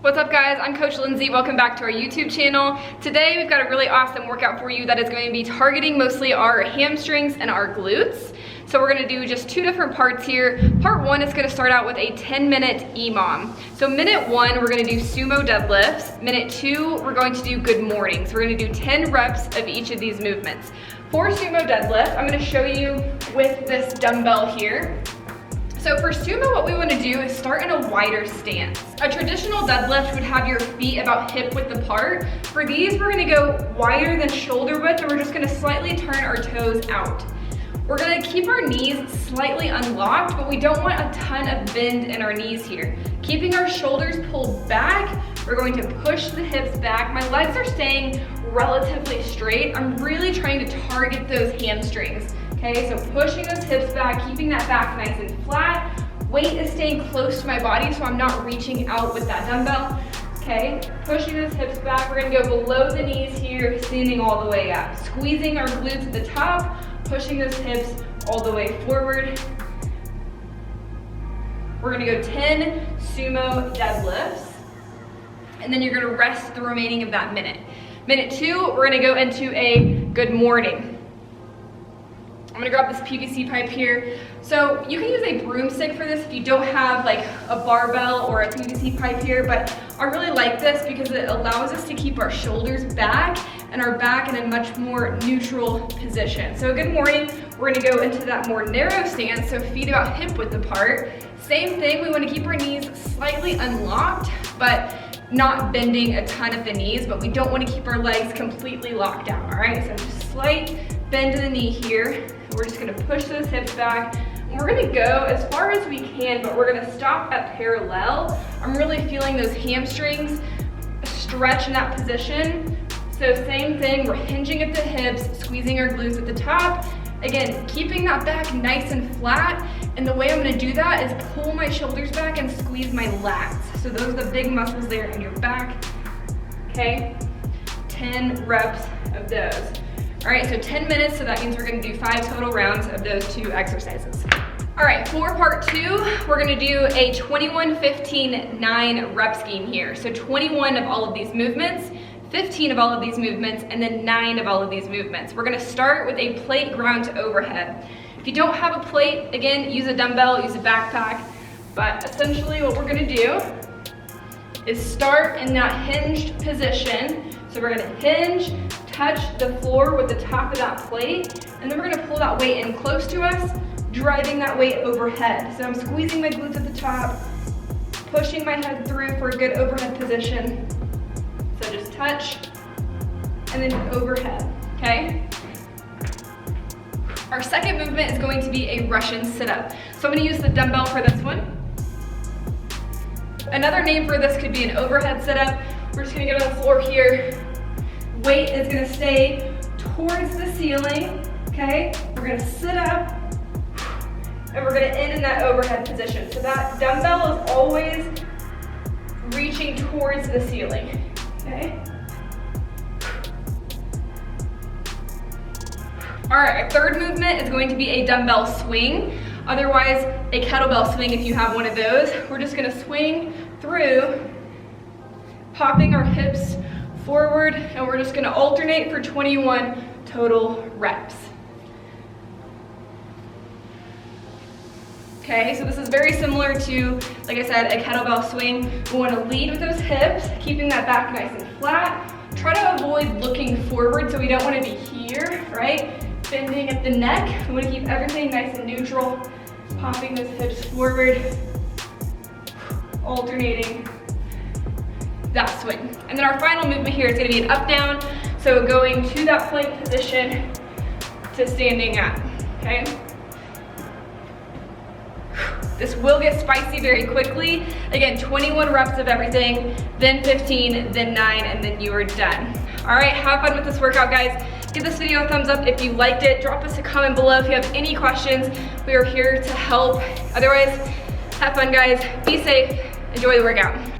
What's up guys, I'm Coach Lindsey. Welcome back to our YouTube channel. Today we've got a really awesome workout for you that is going to be targeting mostly our hamstrings and our glutes. So we're gonna do just two different parts here. Part one is gonna start out with a 10-minute EMOM. So minute one, we're gonna do sumo deadlifts. Minute two, we're going to do good morning. So we're gonna do 10 reps of each of these movements. For sumo deadlift, I'm gonna show you with this dumbbell here. So for sumo, what we want to do is start in a wider stance. A traditional deadlift would have your feet about hip width apart. For these, we're going to go wider than shoulder width, and we're just going to slightly turn our toes out. We're going to keep our knees slightly unlocked, but we don't want a ton of bend in our knees here. Keeping our shoulders pulled back, we're going to push the hips back. My legs are staying relatively straight. I'm really trying to target those hamstrings. Okay, so pushing those hips back, keeping that back nice and flat. Weight is staying close to my body, so I'm not reaching out with that dumbbell. Okay, pushing those hips back. We're gonna go below the knees here, standing all the way up. Squeezing our glutes at the top, pushing those hips all the way forward. We're gonna go 10 sumo deadlifts, and then you're gonna rest the remaining of that minute. Minute two, we're gonna go into a good morning. I'm gonna grab this PVC pipe here. So you can use a broomstick for this if you don't have like a barbell or a PVC pipe here, but I really like this because it allows us to keep our shoulders back and our back in a much more neutral position. So good morning, we're gonna go into that more narrow stance, so feet about hip width apart. Same thing, we wanna keep our knees slightly unlocked, but not bending a ton of the knees, but we don't wanna keep our legs completely locked down, all right? So just slight bend to the knee here. We're just gonna push those hips back. And we're gonna go as far as we can, but we're gonna stop at parallel. I'm really feeling those hamstrings stretch in that position. So same thing, we're hinging at the hips, squeezing our glutes at the top. Again, keeping that back nice and flat. And the way I'm gonna do that is pull my shoulders back and squeeze my lats. So those are the big muscles there in your back. Okay, 10 reps of those. All right, so 10 minutes, so that means we're gonna do 5 total rounds of those 2 exercises. All right, for part 2, we're gonna do a 21, 15, 9 rep scheme here. So 21 of all of these movements, 15 of all of these movements, and then 9 of all of these movements. We're gonna start with a plate ground to overhead. If you don't have a plate, again, use a dumbbell, use a backpack, but essentially what we're gonna do is start in that hinged position. So we're gonna hinge, touch the floor with the top of that plate, and then we're gonna pull that weight in close to us, driving that weight overhead. So I'm squeezing my glutes at the top, pushing my head through for a good overhead position. So just touch, and then overhead, okay? Our second movement is going to be a Russian sit-up. So I'm gonna use the dumbbell for this one. Another name for this could be an overhead sit-up. We're just gonna get on the floor here. Weight is gonna stay towards the ceiling, okay? We're gonna sit up, and we're gonna end in that overhead position. So that dumbbell is always reaching towards the ceiling, okay? All right, our third movement is going to be a dumbbell swing, otherwise a kettlebell swing if you have one of those. We're just gonna swing through, popping our hips forward, and we're just gonna alternate for 21 total reps. Okay, so this is very similar to, like I said, a kettlebell swing. We wanna lead with those hips, keeping that back nice and flat. Try to avoid looking forward, so we don't wanna be here, right? Bending at the neck. We wanna keep everything nice and neutral. Popping those hips forward, alternating that swing. And then our final movement here is gonna be an up down. So going to that plank position to standing up, okay? This will get spicy very quickly. Again, 21 reps of everything, then 15, then 9, and then you are done. All right, have fun with this workout, guys. Give this video a thumbs up if you liked it. Drop us a comment below if you have any questions. We are here to help. Otherwise, have fun, guys. Be safe, enjoy the workout.